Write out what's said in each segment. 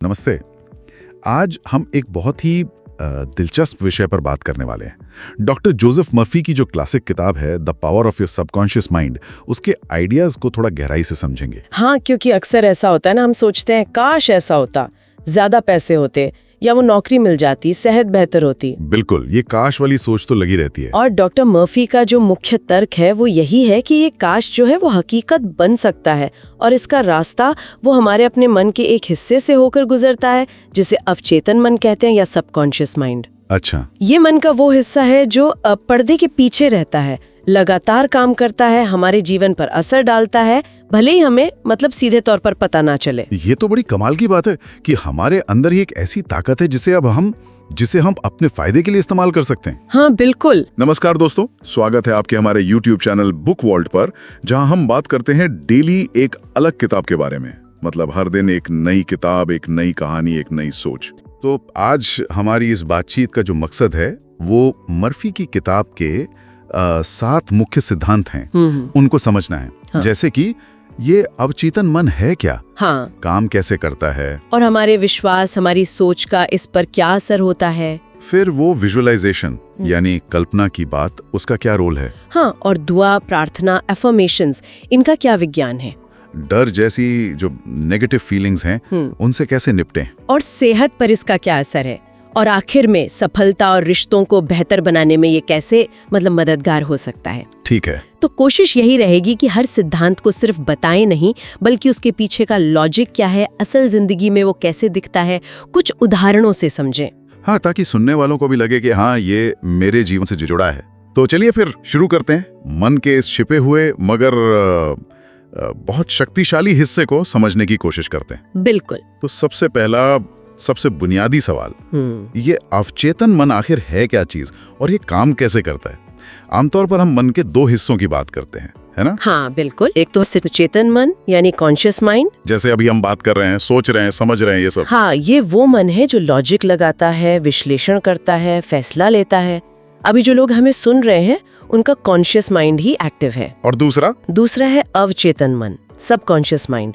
नमस्ते। आज हम एक बहुत ही दिलचस्प विषय पर बात करने वाले हैं। डॉक्टर जोसेफ मर्फी की जो क्लासिक किताब है the power of your subconscious mind, उसके आइडियाज को थोड़ा गहराई से समझेंगे। हाँ, क्योंकि अक्सर ऐसा होता है ना, हम सोचते हैं काश ऐसा होता, ज्यादा पैसे होते या वो नौकरी मिल जाती, सेहत बेहतर होती। बिल्कुल, ये काश वाली सोच तो लगी रहती है। और डॉक्टर मर्फी का जो मुख्य तर्क है वो यही है कि ये काश जो है वो हकीकत बन सकता है, और इसका रास्ता वो हमारे अपने मन के एक हिस्से से होकर गुजरता है, जिसे अवचेतन मन कहते हैं या सबकॉन्शियस माइंड। अच्छा, ये मन का वो हिस्सा है जो पर्दे के पीछे रहता है, लगातार काम करता है, हमारे जीवन पर असर डालता है, भले ही हमें सीधे तौर पर पता ना चले। ये तो बड़ी कमाल की बात है कि हमारे अंदर ही एक ऐसी ताकत है जिसे हम अपने फायदे के लिए इस्तेमाल कर सकते हैं। हाँ, बिल्कुल। नमस्कार दोस्तों, स्वागत है आपके हमारे YouTube चैनल बुक वॉल्ट पर, जहां हम बात करते हैं डेली एक अलग किताब के बारे में। मतलब हर दिन एक नई किताब, एक नई कहानी, एक नई सोच। तो आज हमारी इस बातचीत का जो मकसद है वो मर्फी की किताब के 7 मुख्य सिद्धांत हैं, उनको समझना है। हाँ। जैसे कि ये अवचेतन मन है क्या, हाँ, काम कैसे करता है, और हमारे विश्वास, हमारी सोच का इस पर क्या असर होता है। फिर वो विजुअलाइजेशन यानी कल्पना की बात, उसका क्या रोल है। हाँ, और दुआ, प्रार्थना, एफर्मेशंस, इनका क्या विज्ञान है। डर जैसी जो नेगेटिव फीलिंग्स हैं उनसे कैसे निपटें। और सेहत पर इसका क्या असर है। और आखिर में सफलता और रिश्तों को बेहतर बनाने में ये कैसे मददगार हो सकता है। ठीक है, तो कोशिश यही रहेगी कि हर सिद्धांत को सिर्फ बताएं नहीं, बल्कि उसके पीछे का लॉजिक क्या है, असल जिंदगी में वो कैसे दिखता है, कुछ उदाहरणों से समझें। हाँ, ताकि सुनने वालों को भी लगे कि हाँ, ये मेरे जीवन से जुड़ा है। तो चलिए फिर शुरू करते हैं मन के इस छिपे हुए मगर बहुत शक्तिशाली हिस्से को समझने की कोशिश करते हैं। बिल्कुल। तो सबसे पहला, सबसे बुनियादी सवाल, ये अवचेतन मन आखिर है क्या चीज और ये काम कैसे करता है। आमतौर पर हम मन के 2 हिस्सों की बात करते हैं, है ना। हाँ, बिल्कुल। एक तो सचेतन मन यानी कॉन्शियस माइंड, जैसे अभी हम बात कर रहे हैं, सोच रहे हैं, समझ रहे हैं, ये सब। हाँ, ये वो मन है जो लॉजिक लगाता है, विश्लेषण करता है, फैसला लेता है। अभी जो लोग हमें सुन रहे हैं उनका कॉन्शियस माइंड ही एक्टिव है। और दूसरा है अवचेतन मन, सबकॉन्शियस माइंड।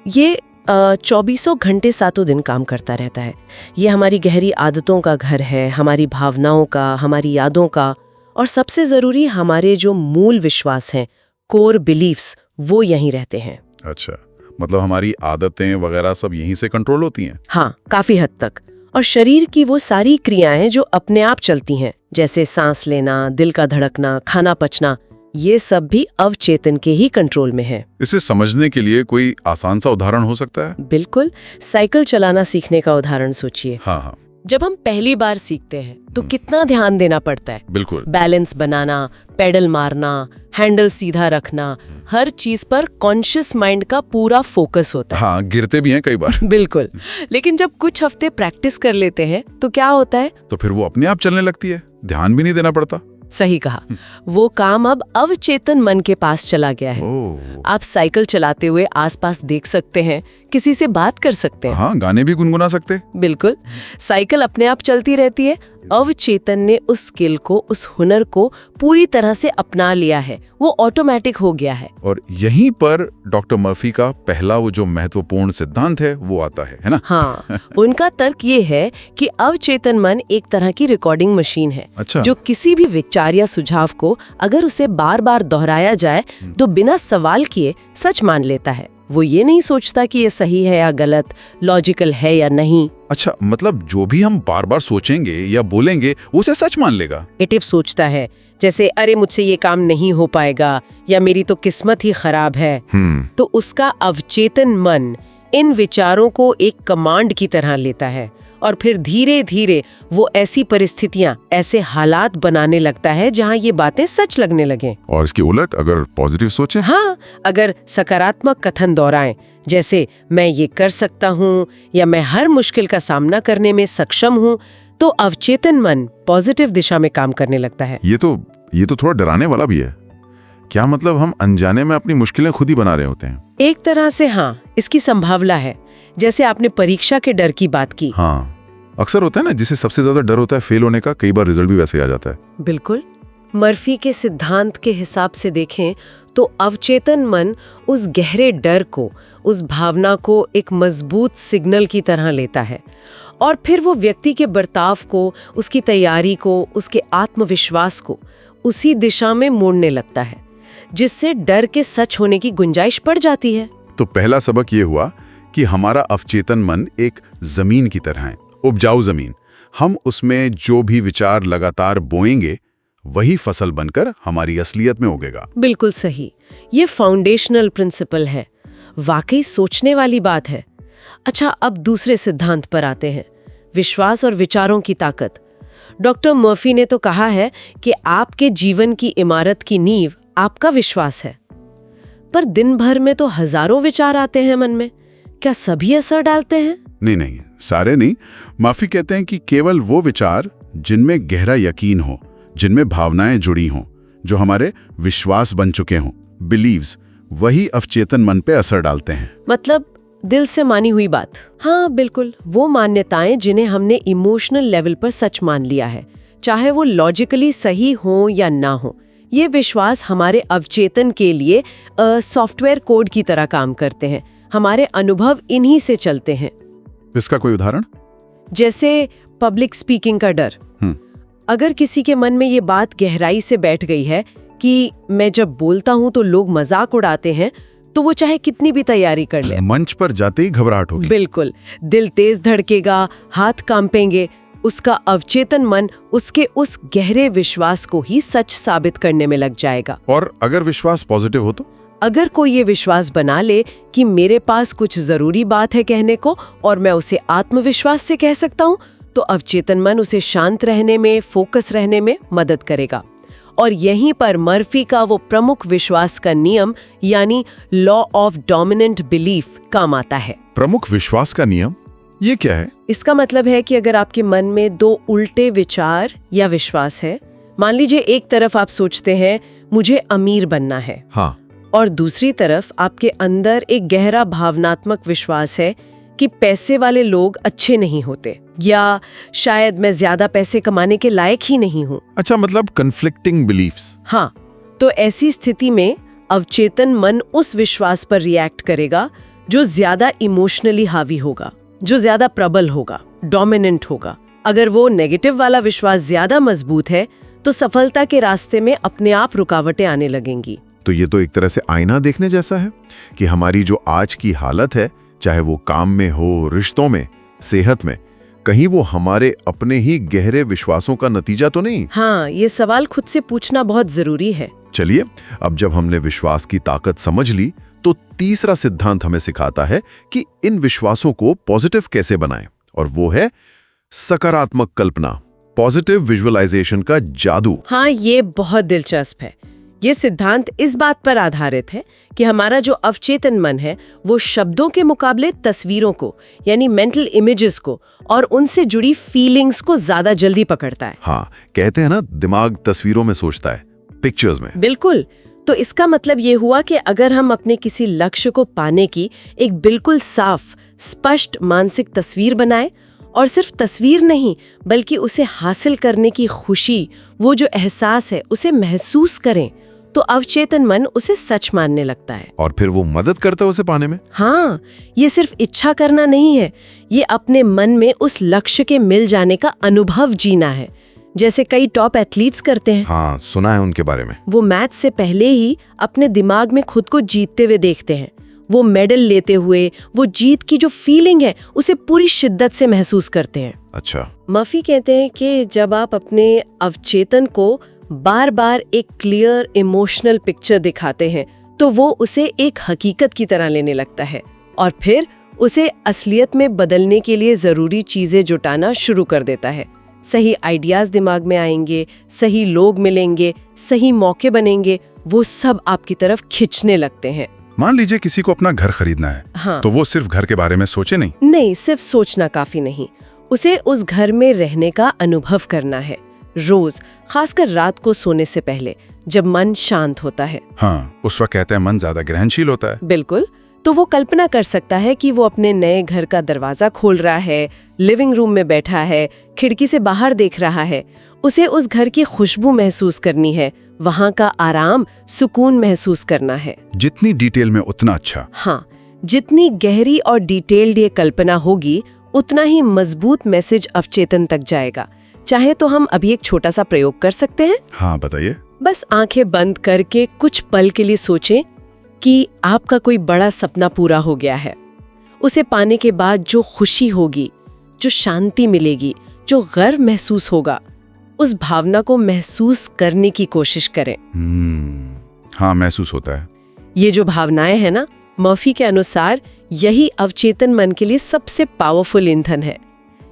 ये 24 घंटे 7 दिन काम करता रहता है। ये हमारी गहरी आदतों का घर है, हमारी भावनाओं का, हमारी यादों का, और सबसे जरूरी हमारे जो मूल विश्वास हैं, कोर बिलीफ्स, वो यहीं रहते हैं। अच्छा, मतलब हमारी आदतें वगैरह सब यहीं से कंट्रोल होती हैं। हाँ, काफी हद तक। और शरीर की वो सारी क्रियाएं जो अपने आप चलती हैं, जैसे सांस लेना, दिल का धड़कना, खाना पचना, ये सब भी अवचेतन के ही कंट्रोल में है। इसे समझने के लिए कोई आसान सा उदाहरण हो सकता है। बिल्कुल। साइकिल चलाना सीखने का उदाहरण सोचिए। हाँ। जब हम पहली बार सीखते हैं तो कितना ध्यान देना पड़ता है। बिल्कुल। बैलेंस बनाना, पेडल मारना, हैंडल सीधा रखना, हर चीज पर कॉन्शियस माइंड का पूरा फोकस होता है। हाँ, गिरते भी हैं कई बार। बिल्कुल। लेकिन जब कुछ हफ्ते प्रैक्टिस कर लेते हैं तो क्या होता है, तो फिर वो अपने आप चलने लगती है, ध्यान भी नहीं देना पड़ता। सही कहा। वो काम अब अवचेतन मन के पास चला गया है। आप साइकिल चलाते हुए आसपास देख सकते हैं, किसी से बात कर सकते हैं। हाँ, गाने भी गुनगुना सकते। बिल्कुल। साइकिल अपने आप चलती रहती है। अवचेतन ने उस स्किल को, उस हुनर को पूरी तरह से अपना लिया है, वो ऑटोमेटिक हो गया है। और यहीं पर डॉक्टर मर्फी का पहला वो जो महत्वपूर्ण सिद्धांत है वो आता है ना। हाँ, उनका तर्क ये है कि अवचेतन मन एक तरह की रिकॉर्डिंग मशीन है। अच्छा। जो किसी भी विचार या सुझाव को अगर उसे बार बार दोहराया जाए तो बिना सवाल किए सच मान लेता है। वो ये नहीं सोचता कि ये सही है या गलत, लॉजिकल है या नहीं। अच्छा, मतलब जो भी हम बार बार सोचेंगे या बोलेंगे उसे सच मान लेगा। नेगेटिव सोचता है, जैसे अरे मुझसे ये काम नहीं हो पाएगा या मेरी तो किस्मत ही खराब है। तो उसका अवचेतन मन इन विचारों को एक कमांड की तरह लेता है और फिर धीरे धीरे वो ऐसी परिस्थितियां, ऐसे हालात बनाने लगता है जहां ये बातें सच लगने लगें। और इसके उलट अगर पॉजिटिव सोचे, हाँ, अगर सकारात्मक कथन दोहराएं, जैसे मैं ये कर सकता हूँ या मैं हर मुश्किल का सामना करने में सक्षम हूँ, तो अवचेतन मन पॉजिटिव दिशा में काम करने लगता है। ये तो थोड़ा डराने वाला भी है। क्या मतलब हम अनजाने में अपनी मुश्किलें खुद ही बना रहे होते हैं? एक तरह से हाँ, इसकी संभावना है। जैसे आपने परीक्षा के डर की बात की। हाँ, अक्सर होता है ना, जिसे सबसे ज्यादा डर होता है फेल होने का, कई बार रिजल्ट भी वैसे ही आ जाता है। बिल्कुल। मर्फी के सिद्धांत के हिसाब से देखें तो अवचेतन मन उस गहरे डर को, उस भावना को एक मजबूत सिग्नल की तरह लेता है और फिर वो व्यक्ति के बर्ताव को, उसकी तैयारी को, उसके आत्मविश्वास को उसी दिशा में मोड़ने लगता है, जिससे डर के सच होने की गुंजाइश पड़ जाती है। तो पहला सबक ये हुआ कि हमारा अवचेतन मन एक जमीन की तरह है, उपजाऊ जमीन। हम उसमें जो भी विचार लगातार बोएंगे वही फसल बनकर हमारी असलियत में उगेगा। बिल्कुल सही। ये फाउंडेशनल प्रिंसिपल है, वाकई सोचने वाली बात है। अच्छा, अब दूसरे सिद्धांत पर आते हैं, विश्वास और विचारों की ताकत। डॉक्टर मर्फी ने तो कहा है कि आपके जीवन की इमारत की नींव आपका विश्वास है। पर दिन भर में तो हजारों विचार आते हैं मन में, क्या सभी असर डालते हैं? नहीं, सारे नहीं। माफी कहते हैं कि केवल वो विचार जिनमें गहरा यकीन हो, जिनमें भावनाएं जुड़ी हों, जो हमारे विश्वास बन चुके हों, बिलीव्स, वही अवचेतन मन पे असर डालते हैं। मतलब दिल से मानी हुई बात। हाँ बिल्कुल, वो मान्यताएं जिन्हें हमने इमोशनल लेवल पर सच मान लिया है, चाहे वो लॉजिकली सही हो या ना हो। ये विश्वास हमारे अवचेतन के लिए सॉफ्टवेयर कोड की तरह काम करते हैं। हमारे अनुभव इन्हीं से चलते हैं। इसका कोई उदाहरण? जैसे पब्लिक स्पीकिंग का डर। अगर किसी के मन में ये बात गहराई से बैठ गई है कि मैं जब बोलता हूं तो लोग मजाक उड़ाते हैं, तो वो चाहे कितनी भी तैयारी कर ले, मंच पर जाते ही घबराहट होगी। बिल्कुल, दिल तेज धड़केगा, हाथ कांपेंगे। उसका अवचेतन मन उसके उस गहरे विश्वास को ही सच साबित करने में लग जाएगा। और अगर विश्वास पॉजिटिव हो तो? अगर कोई ये विश्वास बना ले कि मेरे पास कुछ जरूरी बात है कहने को और मैं उसे आत्मविश्वास से कह सकता हूँ, तो अवचेतन मन उसे शांत रहने में, फोकस रहने में मदद करेगा। और यहीं पर मर्फी का वो प्रमुख विश्वास का नियम यानी लॉ ऑफ डोमिनेंट बिलीफ काम आता है। प्रमुख विश्वास का नियम, ये क्या है? इसका मतलब है कि अगर आपके मन में दो उल्टे विचार या विश्वास है, मान लीजिए एक तरफ आप सोचते हैं मुझे अमीर बनना है, हाँ, और दूसरी तरफ आपके अंदर एक गहरा भावनात्मक विश्वास है कि पैसे वाले लोग अच्छे नहीं होते, या शायद मैं ज्यादा पैसे कमाने के लायक ही नहीं हूँ। अच्छा, मतलब कन्फ्लिक्टिंग बिलीफ्स। हाँ, तो ऐसी स्थिति में अवचेतन मन उस विश्वास पर रिएक्ट करेगा जो ज्यादा इमोशनली हावी होगा, जो ज्यादा प्रबल होगा, डोमिनेंट होगा। अगर वो नेगेटिव वाला विश्वास ज्यादा मजबूत है तो सफलता के रास्ते में अपने आप रुकावटें आने लगेंगी। तो ये तो एक तरह से आईना देखने जैसा है कि हमारी जो आज की हालत है, चाहे वो काम में हो, रिश्तों में, सेहत में, कहीं वो हमारे अपने ही गहरे विश्वासों का नतीजा तो नहीं? हाँ, ये सवाल खुद से पूछना बहुत जरूरी है। चलिए, अब जब हमने विश्वास की ताकत समझ ली, तो तीसरा सिद्धांत हमें सिखाता है कि इन विश्वासों को पॉजिटिव कैसे बनाएं, और वो है सकारात्मक कल्पना, पॉजिटिव विजुअलाइजेशन का जादू। हाँ, ये बहुत दिलचस्प है। ये सिद्धांत इस बात पर आधारित है कि हमारा जो अवचेतन मन है वो शब्दों के मुकाबले तस्वीरों को, यानी मेंटल इमेजेस को और उनसे जुड़ी फीलिंग्स को ज्यादा जल्दी पकड़ता है। हाँ, कहते हैं ना, दिमाग तस्वीरों में सोचता है, पिक्चर्स में। बिल्कुल। तो इसका मतलब ये हुआ कि अगर हम अपने किसी लक्ष्य को पाने की एक बिल्कुल साफ, स्पष्ट मानसिक तस्वीर बनाएं, और सिर्फ तस्वीर नहीं बल्कि उसे हासिल करने की खुशी, वो जो एहसास है, उसे महसूस करें, तो अवचेतन मन उसे सच मानने लगता है। और फिर वो मदद करता है उसे पाने में। हाँ, ये सिर्फ इच्छा करना नहीं है, ये अपने मन में उस लक्ष्य के मिल जाने का अनुभव जीना है, जैसे कई टॉप एथलीट्स करते हैं। हाँ, सुना है उनके बारे में। वो मैच से पहले ही अपने दिमाग में खुद को जीतते हुए देखते हैं, वो मेडल लेते हुए, वो जीत की जो फीलिंग है उसे पूरी शिद्दत से महसूस करते हैं। अच्छा। मर्फी कहते हैं कि जब आप अपने अवचेतन को बार बार एक क्लियर इमोशनल पिक्चर दिखाते हैं, तो वो उसे एक हकीकत की तरह लेने लगता है और फिर उसे असलियत में बदलने के लिए जरूरी चीजें जुटाना शुरू कर देता है। सही आइडियाज दिमाग में आएंगे, सही लोग मिलेंगे, सही मौके बनेंगे, वो सब आपकी तरफ खिंचने लगते हैं। मान लीजिए किसी को अपना घर खरीदना है, हाँ, तो वो सिर्फ घर के बारे में सोचे नहीं, सिर्फ सोचना काफी नहीं, उसे उस घर में रहने का अनुभव करना है, रोज, खासकर रात को सोने से पहले, जब मन शांत होता है। हाँ, उस वक्त कहते हैं मन ज्यादा ग्रहणशील होता है। बिल्कुल। तो वो कल्पना कर सकता है कि वो अपने नए घर का दरवाजा खोल रहा है, लिविंग रूम में बैठा है, खिड़की से बाहर देख रहा है। उसे उस घर की खुशबू महसूस करनी है, वहाँ का आराम, सुकून महसूस करना है। जितनी डिटेल में उतना अच्छा। हाँ, जितनी गहरी और डिटेल्ड ये कल्पना होगी उतना ही मजबूत मैसेज अवचेतन तक जाएगा। चाहे तो हम अभी एक छोटा सा प्रयोग कर सकते हैं। हाँ बताइए। बस आंखें बंद करके कुछ पल के लिए सोचें कि आपका कोई बड़ा सपना पूरा हो गया है। उसे पाने के बाद जो खुशी होगी, जो शांति मिलेगी, जो गर्व महसूस होगा, उस भावना को महसूस करने की कोशिश करें। हाँ, महसूस होता है। ये जो भावनाएं हैं ना, मर्फी के अनुसार यही अवचेतन मन के लिए सबसे पावरफुल ईंधन है।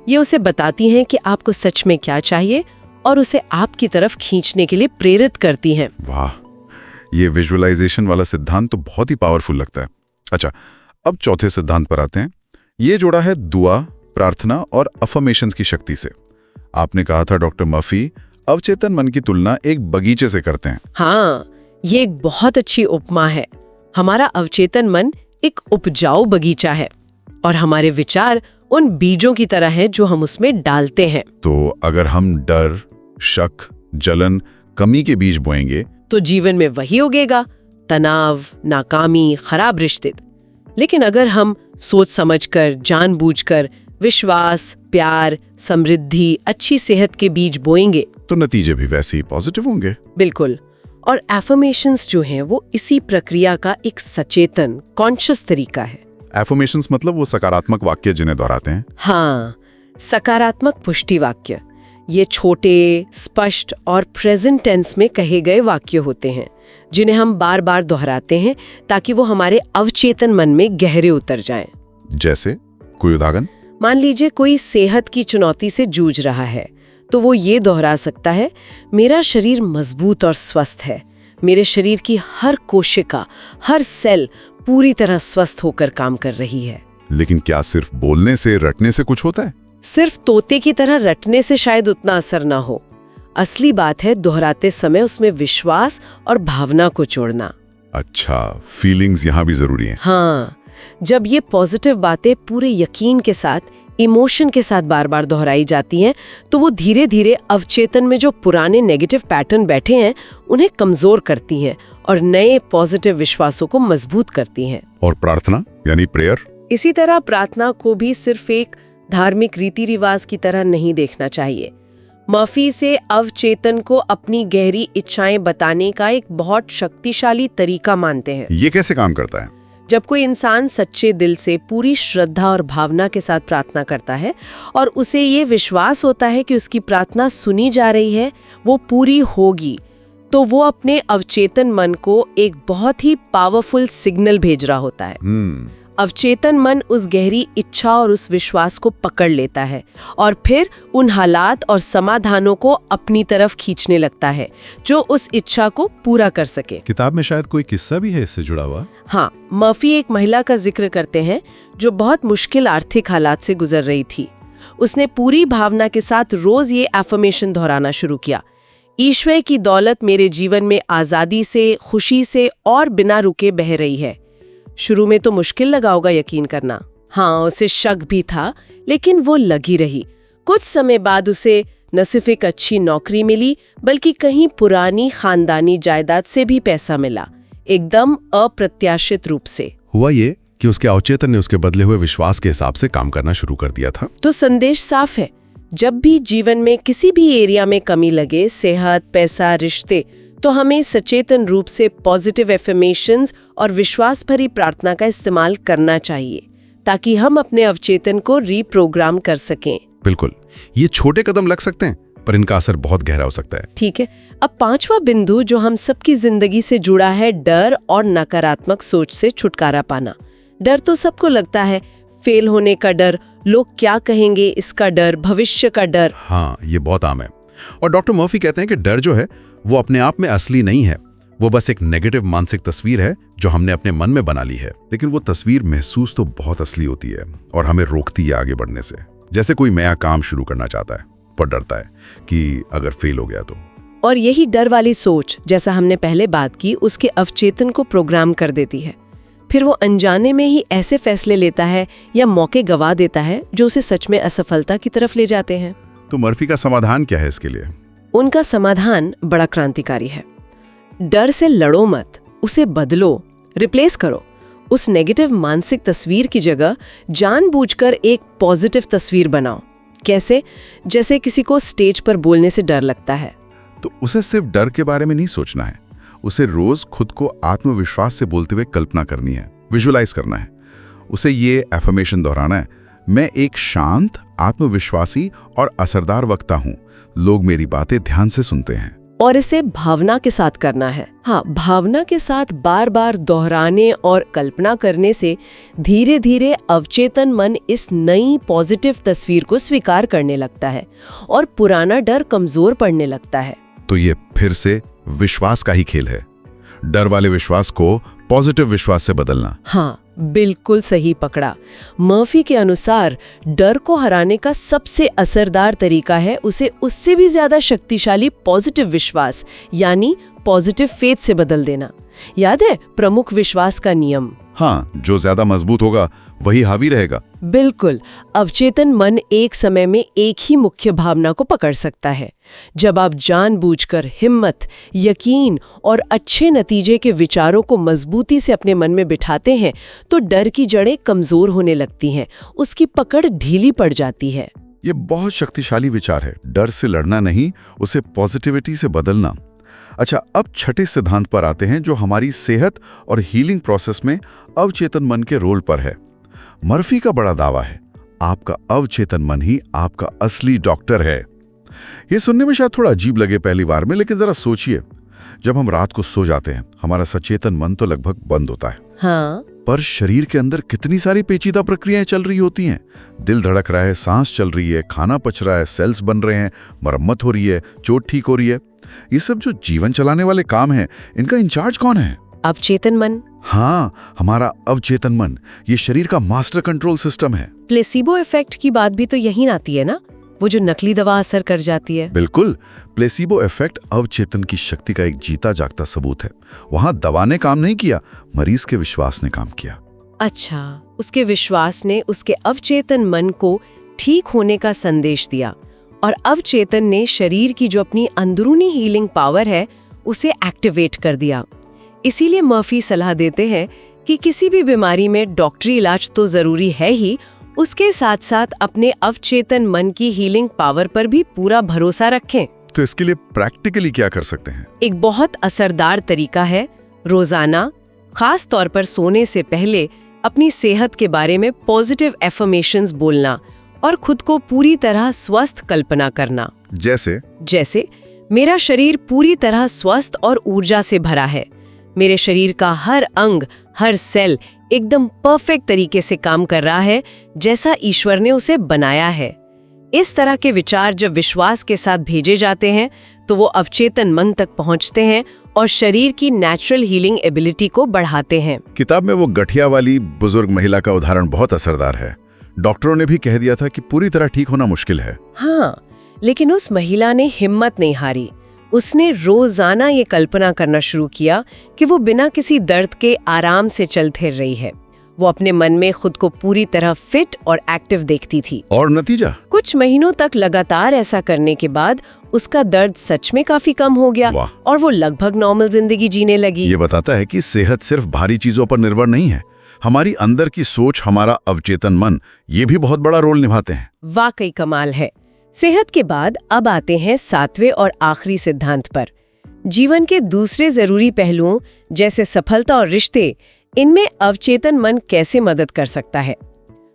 ये उसे बताती हैं कि आपको सच में क्या चाहिए और उसे आपकी तरफ खींचने के लिए प्रेरित करती हैं। वाह, ये विजुअलाइजेशन वाला सिद्धांत तो बहुत ही पावरफुल लगता है। अच्छा, अब चौथे सिद्धांत पर आते हैं। ये जोड़ा है दुआ, प्रार्थना और अफर्मेशंस की शक्ति से। आपने कहा था डॉक्टर मर्फी अवचेतन मन की तुलना एक बगीचे से करते हैं। हाँ, ये एक बहुत अच्छी उपमा है। हमारा अवचेतन मन एक उपजाऊ बगीचा है और हमारे विचार उन बीजों की तरह हैं जो हम उसमें डालते हैं। तो अगर हम डर, शक, जलन, कमी के बीज बोएंगे तो जीवन में वही उगेगा, तनाव, नाकामी, खराब रिश्ते। लेकिन अगर हम सोच समझकर, जानबूझकर विश्वास, प्यार, समृद्धि, अच्छी सेहत के बीज बोएंगे तो नतीजे भी वैसे ही पॉजिटिव होंगे। बिल्कुल। और एफर्मेशंस जो हैं वो इसी प्रक्रिया का एक सचेतन, कॉन्शियस तरीका है। एफर्मेशंस मतलब वो सकारात्मक वाक्य जिन्हें दोहराते हैं। हाँ, सकारात्मक पुष्टि वाक्य। ये छोटे, स्पष्ट और प्रेजेंट टेंस में कहे गए वाक्य होते हैं जिन्हें हम बार बार दोहराते हैं ताकि वो हमारे अवचेतन मन में गहरे उतर जाएं। जैसे कोई उदाहरण? मान लीजिए कोई सेहत की चुनौती से जूझ रहा है तो वो ये दोहरा सकता है, मेरा शरीर मजबूत और स्वस्थ है। मेरे शरीर की हर कोशिका, हर सेल पूरी तरह स्वस्थ होकर काम कर रही है। लेकिन क्या सिर्फ बोलने से, रटने से कुछ होता है? सिर्फ तोते की तरह रटने से शायद उतना असर ना हो। असली बात है दोहराते समय उसमें विश्वास और भावना को जोड़ना। अच्छा, फीलिंग्स यहाँ भी जरूरी हैं। हाँ, जब ये पॉजिटिव बातें पूरे यकीन के साथ, इमोशन के साथ बार बार दोहराई जाती हैं तो वो धीरे धीरे अवचेतन में जो पुराने नेगेटिव पैटर्न बैठे हैं उन्हें कमजोर करती हैं और नए पॉजिटिव विश्वासों को मजबूत करती हैं। और प्रार्थना यानी प्रेयर? इसी तरह प्रार्थना को भी सिर्फ एक धार्मिक रीति रिवाज की तरह नहीं देखना चाहिए। मर्फी से अवचेतन को अपनी गहरी इच्छाएं बताने का एक बहुत शक्तिशाली तरीका मानते हैं। ये कैसे काम करता है? जब कोई इंसान सच्चे दिल से पूरी श्रद्धा और भावना के साथ प्रार्थना करता है और उसे ये विश्वास होता है कि उसकी प्रार्थना सुनी जा रही है, वो पूरी होगी, तो वो अपने अवचेतन मन को एक बहुत ही पावरफुल सिग्नल भेज रहा होता है। अवचेतन मन उस गहरी इच्छा और उस विश्वास को पकड़ लेता है और फिर उन हालात और समाधानों को अपनी तरफ खींचने लगता है जो उस इच्छा को पूरा कर सके। किताब में शायद कोई किस्सा भी है इससे जुड़ा हुआ? हाँ, मर्फी एक महिला का जिक्र करते हैं जो बहुत मुश्किल आर्थिक हालात से गुजर रही थी। उसने पूरी भावना के साथ रोज ये एफर्मेशन दोहराना शुरू किया, ईश्वर की दौलत मेरे जीवन में आजादी से, खुशी से और बिना रुके बह रही है। शुरू में तो मुश्किल लगा होगा यकीन करना। हाँ, उसे शक भी था, लेकिन वो लगी रही। कुछ समय बाद उसे न सिर्फ एक अच्छी नौकरी मिली बल्कि कहीं पुरानी खानदानी जायदाद से भी पैसा मिला, एकदम अप्रत्याशित रूप से। हुआ ये कि उसके अवचेतन ने उसके बदले हुए विश्वास के हिसाब से काम करना शुरू कर दिया था। तो संदेश साफ है, जब भी जीवन में किसी भी एरिया में कमी लगे, सेहत, पैसा, रिश्ते, तो हमें सचेतन रूप से पॉजिटिव एफर्मेशंस और विश्वास भरी प्रार्थना का इस्तेमाल करना चाहिए ताकि हम अपने अवचेतन को रीप्रोग्राम कर सकें। बिल्कुल, ये छोटे कदम लग सकते हैं पर इनका असर बहुत गहरा हो सकता है। ठीक है, अब पांचवा बिंदु जो हम सबकी जिंदगी से जुड़ा है, डर और नकारात्मक सोच से छुटकारा पाना। डर तो सबको लगता है, फेल होने का डर, लोग क्या कहेंगे इसका डर, भविष्य का डर। हाँ, ये बहुत आम है। और डॉक्टर मर्फी कहते हैं कि डर जो है वो अपने आप में असली नहीं है, वो बस एक नेगेटिव मानसिक तस्वीर है जो हमने अपने मन में बना ली है। लेकिन वो तस्वीर महसूस तो बहुत असली होती है और हमें रोकती है आगे बढ़ने से। जैसे कोई नया काम शुरू करना चाहता है पर डरता है कि अगर फेल हो गया तो। और यही डर वाली सोच, जैसा हमने पहले बात की, उसके अवचेतन को प्रोग्राम कर देती है। फिर वो अनजाने में ही ऐसे फैसले लेता है या मौके गवा देता है जो उसे सच में असफलता की तरफ ले जाते हैं। तो मर्फी का समाधान क्या है इसके लिए? उनका समाधान बड़ा क्रांतिकारी है। डर से लड़ो मत, उसे बदलो, रिप्लेस करो। उस नेगेटिव मानसिक तस्वीर की जगह जानबूझकर एक पॉजिटिव तस्वीर बनाओ। कैसे? जैसे किसी को स्टेज पर बोलने से डर लगता है, तो उसे सिर्फ डर के बारे में नहीं सोचना है, उसे रोज खुद को आत्मविश्वास से बोलते हुए कल्पना करनी है, विजुअलाइज करना है। उसे ये एफर्मेशन दोहराना है, मैं एक शांत, आत्मविश्वासी और असरदार वक्ता हूं, लोग मेरी बातें ध्यान से सुनते हैं। और इसे भावना के साथ करना है। हाँ, भावना के साथ बार बार दोहराने और कल्पना करने से धीरे धीरे अवचेतन मन इस नई पॉजिटिव तस्वीर को स्वीकार करने लगता है और पुराना डर कमजोर पड़ने लगता है। तो ये फिर से विश्वास का ही खेल है, डर वाले विश्वास को पॉजिटिव विश्वास से बदलना। हाँ, बिल्कुल सही पकड़ा। मर्फी के अनुसार डर को हराने का सबसे असरदार तरीका है उसे उससे भी ज्यादा शक्तिशाली पॉजिटिव विश्वास यानी पॉजिटिव फेथ से बदल देना। याद है प्रमुख विश्वास का नियम? हाँ, जो ज्यादा मजबूत होगा वही हावी रहेगा। बिल्कुल। अवचेतन मन एक समय में एक ही मुख्य भावना को पकड़ सकता है। जब आप जानबूझकर हिम्मत, यकीन और अच्छे नतीजे के विचारों को मजबूती से अपने मन में बिठाते हैं तो डर की जड़ें कमजोर होने लगती हैं, उसकी पकड़ ढीली पड़ जाती है। ये बहुत शक्तिशाली विचार है, डर से लड़ना नहीं, उसे पॉजिटिविटी से बदलना। अच्छा, अब छठे सिद्धांत पर आते हैं जो हमारी सेहत और हीलिंग प्रोसेस में अवचेतन मन के रोल पर है। मर्फी का बड़ा दावा है, आपका अवचेतन मन ही आपका असली डॉक्टर है। ये सुनने में शायद थोड़ा अजीब लगे पहली बार में, लेकिन जरा सोचिए, जब हम रात को सो जाते हैं हमारा सचेतन मन तो लगभग बंद होता है। हाँ, पर शरीर के अंदर कितनी सारी पेचीदा प्रक्रियाएं चल रही होती हैं। दिल धड़क रहा है, सांस चल रही है, खाना पच रहा है, सेल्स बन रहे हैं, मरम्मत हो रही है, चोट ठीक हो रही है। ये सब जो जीवन चलाने वाले काम हैं, इनका इंचार्ज कौन है? अवचेतन मन। हाँ, हमारा अवचेतन मन, ये शरीर का मास्टर कंट्रोल सिस्टम है। प्लेसिबो इफेक्ट की बात भी तो यही आती है ना, वो जो नकली दवा असर कर जाती है। बिल्कुल, प्लेसिबो इफेक्ट अवचेतन की शक्ति का एक जीता जागता सबूत है। वहां दवा ने काम नहीं किया, मरीज के विश्वास ने काम किया। अच्छा, उसके विश्वास ने उसके अवचेतन मन को ठीक होने का संदेश दिया और अवचेतन ने शरीर की जो अपनी अंदरूनी हीलिंग पावर है उसे एक्टिवेट कर दिया। इसीलिए मर्फी सलाह देते हैं कि किसी भी बीमारी में डॉक्टरी इलाज तो जरूरी है ही, उसके साथ साथ अपने अवचेतन मन की हीलिंग पावर पर भी पूरा भरोसा रखें। तो इसके लिए प्रैक्टिकली क्या कर सकते हैं? एक बहुत असरदार तरीका है रोजाना, खास तौर पर सोने से पहले, अपनी सेहत के बारे में पॉजिटिव एफर्मेशंस बोलना और खुद को पूरी तरह स्वस्थ कल्पना करना। जैसे मेरा शरीर पूरी तरह स्वस्थ और ऊर्जा से भरा है, मेरे शरीर का हर अंग, हर सेल एकदम परफेक्ट तरीके से काम कर रहा है जैसा ईश्वर ने उसे बनाया है। इस तरह के विचार जब विश्वास के साथ भेजे जाते हैं तो वो अवचेतन मन तक पहुंचते हैं और शरीर की नेचुरल हीलिंग एबिलिटी को बढ़ाते हैं। किताब में वो गठिया वाली बुजुर्ग महिला का उदाहरण बहुत असरदार है। डॉक्टरों ने भी कह दिया था कि पूरी तरह ठीक होना मुश्किल है। हाँ, लेकिन उस महिला ने हिम्मत नहीं हारी। उसने रोजाना ये कल्पना करना शुरू किया कि वो बिना किसी दर्द के आराम से चल फिर रही है। वो अपने मन में खुद को पूरी तरह फिट और एक्टिव देखती थी। और नतीजा? कुछ महीनों तक लगातार ऐसा करने के बाद उसका दर्द सच में काफी कम हो गया और वो लगभग नॉर्मल जिंदगी जीने लगी। ये बताता है कि सेहत सिर्फ भारी चीजों पर निर्भर नहीं है, हमारी अंदर की सोच, हमारा अवचेतन मन, ये भी बहुत बड़ा रोल निभाते हैं। वाकई कमाल है। सेहत के बाद अब आते हैं 7वें और आखिरी सिद्धांत पर। जीवन के दूसरे जरूरी पहलुओं जैसे सफलता और रिश्ते, इनमें अवचेतन मन कैसे मदद कर सकता है?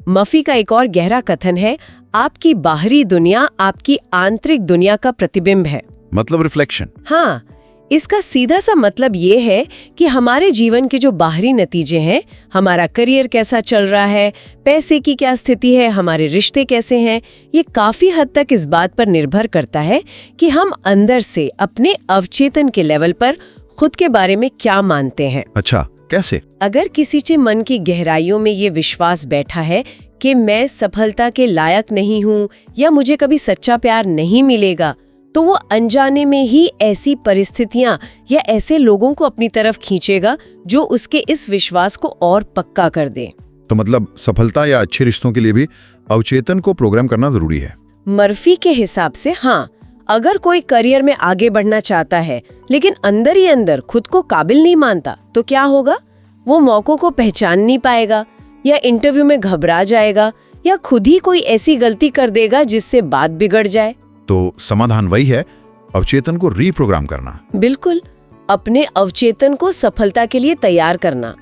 मर्फी का एक और गहरा कथन है, आपकी बाहरी दुनिया आपकी आंतरिक दुनिया का प्रतिबिंब है। मतलब रिफ्लेक्शन। हाँ, इसका सीधा सा मतलब ये है कि हमारे जीवन के जो बाहरी नतीजे हैं, हमारा करियर कैसा चल रहा है, पैसे की क्या स्थिति है, हमारे रिश्ते कैसे हैं, ये काफी हद तक इस बात पर निर्भर करता है कि हम अंदर से अपने अवचेतन के लेवल पर खुद के बारे में क्या मानते हैं। अच्छा, कैसे? अगर किसी के मन की गहराइयों में ये विश्वास बैठा है कि मैं सफलता के लायक नहीं हूँ या मुझे कभी सच्चा प्यार नहीं मिलेगा, तो वो अनजाने में ही ऐसी परिस्थितियां या ऐसे लोगों को अपनी तरफ खींचेगा जो उसके इस विश्वास को और पक्का कर दे। तो मतलब सफलता या अच्छे रिश्तों के लिए भी अवचेतन को प्रोग्राम करना जरूरी है। मर्फी के हिसाब से हाँ, अगर कोई करियर में आगे बढ़ना चाहता है लेकिन अंदर ही अंदर खुद को काबिल नहीं मानता, तो क्या होगा? वो मौकों को पहचान नहीं पाएगा, या इंटरव्यू में घबरा जाएगा, या खुद ही कोई ऐसी गलती कर देगा जिससे बात बिगड़ जाए। तो समाधान वही है, अवचेतन को रीप्रोग्राम करना। बिल्कुल, अपने अवचेतन को सफलता के लिए तैयार करना,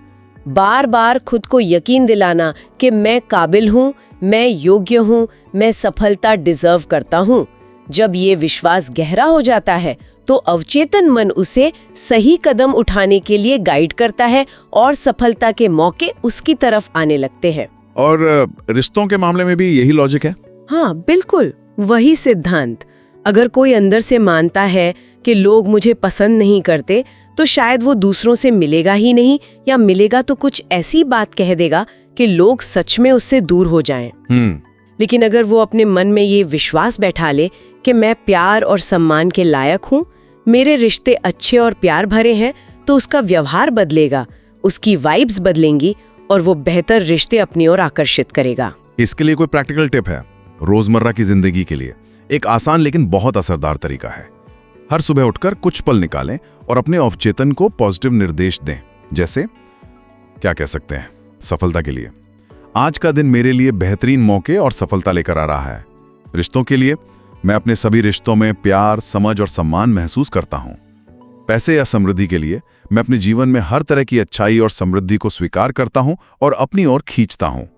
बार बार खुद को यकीन दिलाना कि मैं काबिल हूँ, मैं योग्य हूँ, मैं सफलता डिजर्व करता हूँ। जब ये विश्वास गहरा हो जाता है तो अवचेतन मन उसे सही कदम उठाने के लिए गाइड करता है और सफलता के मौके उसकी तरफ आने लगते हैं। और रिश्तों के मामले में भी यही लॉजिक है? हाँ बिल्कुल, वही सिद्धांत। अगर कोई अंदर से मानता है कि लोग मुझे पसंद नहीं करते, तो शायद वो दूसरों से मिलेगा ही नहीं, या मिलेगा तो कुछ ऐसी बात कह देगा कि लोग सच में उससे दूर हो जाएं। लेकिन अगर वो अपने मन में ये विश्वास बैठा ले कि मैं प्यार और सम्मान के लायक हूँ, मेरे रिश्ते अच्छे और प्यार भरे हैं, तो उसका व्यवहार बदलेगा, उसकी वाइब्स बदलेंगी और वो बेहतर रिश्ते अपनी ओर आकर्षित करेगा। इसके लिए कोई प्रैक्टिकल टिप है रोजमर्रा की जिंदगी के लिए? एक आसान लेकिन बहुत असरदार तरीका है। हर सुबह उठकर कुछ पल निकालें और अपने अवचेतन को पॉजिटिव निर्देश दें। जैसे क्या कह सकते हैं? सफलता के लिए, आज का दिन मेरे लिए बेहतरीन मौके और सफलता लेकर आ रहा है। रिश्तों के लिए, मैं अपने सभी रिश्तों में प्यार, समझ और सम्मान महसूस करता हूँ। पैसे या समृद्धि के लिए, मैं अपने जीवन में हर तरह की अच्छाई और समृद्धि को स्वीकार करता हूँ और अपनी ओर खींचता हूँ।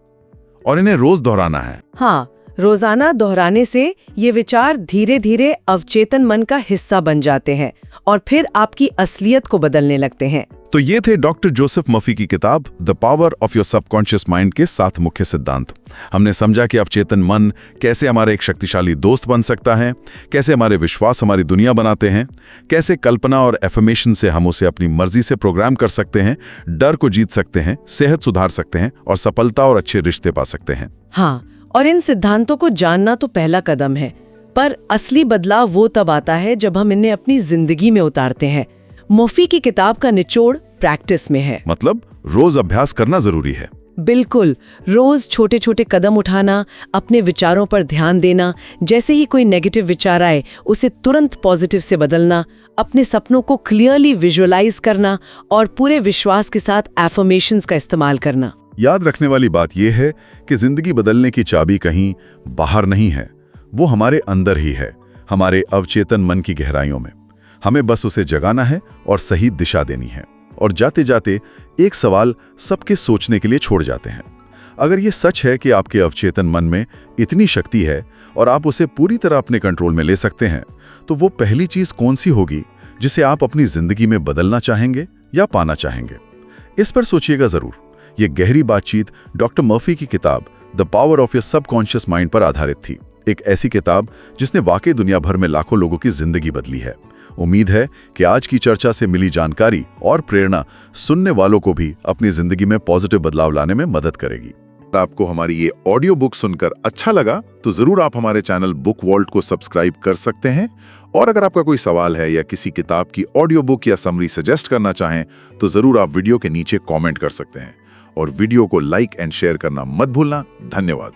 और इन्हें रोज दोहराना है। हाँ, रोजाना दोहराने से ये विचार धीरे धीरे अवचेतन मन का हिस्सा बन जाते हैं और फिर आपकी असलियत को बदलने लगते हैं। तो ये थे डॉक्टर जोसेफ मर्फी की किताब the power of your subconscious mind के 7 मुख्य सिद्धांत। हमने समझा कि अवचेतन मन कैसे हमारा एक शक्तिशाली दोस्त बन सकता है, कैसे हमारे विश्वास हमारी दुनिया बनाते हैं, कैसे कल्पना और एफर्मेशन से हम उसे अपनी मर्जी से प्रोग्राम कर सकते हैं, डर को जीत सकते हैं, सेहत सुधार सकते हैं और सफलता और अच्छे रिश्ते पा सकते हैं। हाँ, और इन सिद्धांतों को जानना तो पहला कदम है, पर असली बदलाव वो तब आता है जब हम इन्हें अपनी जिंदगी में उतारते हैं। मर्फी की किताब का निचोड़ प्रैक्टिस में है। मतलब रोज अभ्यास करना जरूरी है। बिल्कुल, रोज छोटे छोटे कदम उठाना, अपने विचारों पर ध्यान देना, जैसे ही कोई नेगेटिव विचार आए उसे तुरंत पॉजिटिव से बदलना, अपने सपनों को क्लियरली विजुअलाइज करना और पूरे विश्वास के साथ एफर्मेशंस का इस्तेमाल करना। याद रखने वाली बात यह है कि जिंदगी बदलने की चाबी कहीं बाहर नहीं है, वो हमारे अंदर ही है, हमारे अवचेतन मन की गहराइयों में। हमें बस उसे जगाना है और सही दिशा देनी है। और जाते जाते एक सवाल सबके सोचने के लिए छोड़ जाते हैं। अगर ये सच है कि आपके अवचेतन मन में इतनी शक्ति है और आप उसे पूरी तरह अपने कंट्रोल में ले सकते हैं, तो वो पहली चीज कौन सी होगी जिसे आप अपनी जिंदगी में बदलना चाहेंगे या पाना चाहेंगे? इस पर सोचिएगा जरूर। ये गहरी बातचीत डॉक्टर मर्फी की किताब the power of your subconscious mind पर आधारित थी। एक ऐसी किताब जिसने वाकई दुनिया भर में लाखों लोगों की जिंदगी बदली है। उम्मीद है कि आज की चर्चा से मिली जानकारी और प्रेरणा सुनने वालों को भी अपनी जिंदगी में पॉजिटिव बदलाव लाने में मदद करेगी। अगर आपको हमारी ये ऑडियो बुक सुनकर अच्छा लगा तो जरूर आप हमारे चैनल बुक वॉल्ट को सब्सक्राइब कर सकते हैं। और अगर आपका कोई सवाल है या किसी किताब की ऑडियो बुक या समरी सजेस्ट करना चाहें तो जरूर आप वीडियो के नीचे कॉमेंट कर सकते हैं। और वीडियो को लाइक एंड शेयर करना मत भूलना। धन्यवाद।